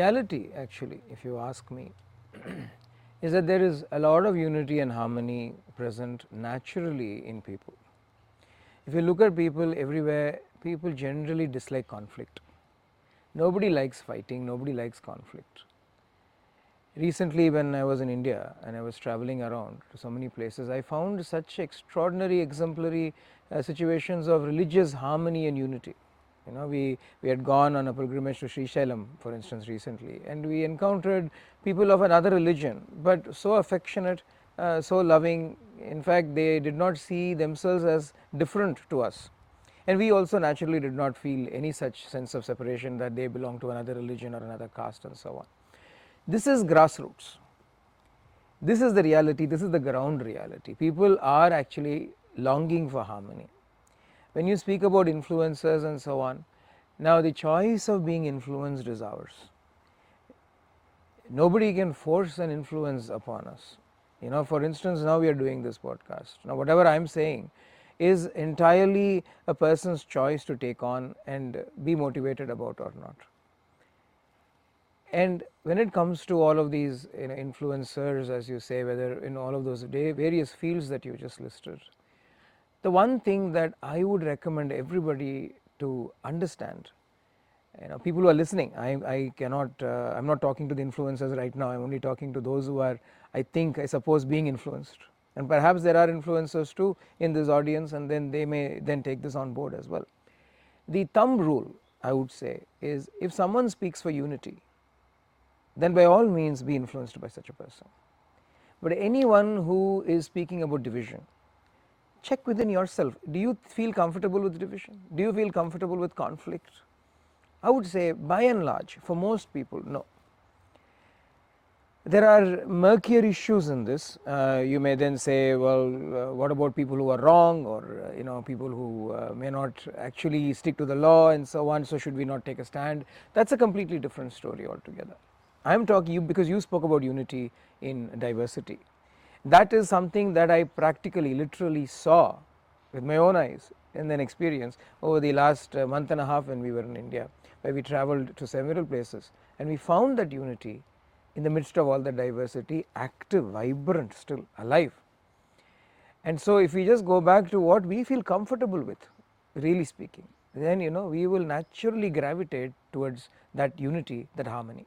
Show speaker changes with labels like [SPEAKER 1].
[SPEAKER 1] reality actually, if you ask me, is that there is a lot of unity and harmony present naturally in people. If you look at people everywhere, people generally dislike conflict. Nobody likes fighting, nobody likes conflict. Recently when I was in India and I was travelling around to so many places, I found such extraordinary exemplary situations of religious harmony and unity. We had gone on a pilgrimage to Srisailam, for instance, recently, and we encountered people of another religion, but so affectionate, so loving. In fact, they did not see themselves as different to us, and we also naturally did not feel any such sense of separation that they belong to another religion or another caste and so on. This is grassroots. This is the reality, this is the ground reality. People are actually longing for harmony. When you speak about influencers and so on, now the choice of being influenced is ours. Nobody can force an influence upon us. For instance, now we are doing this podcast. Now whatever I am saying is entirely a person's choice to take on and be motivated about or not. And when it comes to all of these influencers, as you say, whether in all of those various fields that you just listed, the one thing that I would recommend everybody to understand, people who are listening, I cannot, I'm not talking to the influencers right now, I'm only talking to those who are, I suppose, being influenced, and perhaps there are influencers too in this audience, and then they may then take this on board as well. The thumb rule, I would say, is if someone speaks for unity, then by all means be influenced by such a person. But anyone who is speaking about division, check within yourself. Do you feel comfortable with division? Do you feel comfortable with conflict? I would say by and large, for most people, no. There are murkier issues in this. You may then say, well, what about people who are wrong, or people who may not actually stick to the law and so on, so should we not take a stand? That's a completely different story altogether. I am talking because you spoke about unity in diversity. That is something that I practically, literally saw with my own eyes and then experience over the last month and a half when we were in India, where we travelled to several places, and we found that unity in the midst of all the diversity, active, vibrant, still alive. And so if we just go back to what we feel comfortable with, really speaking, then we will naturally gravitate towards that unity, that harmony.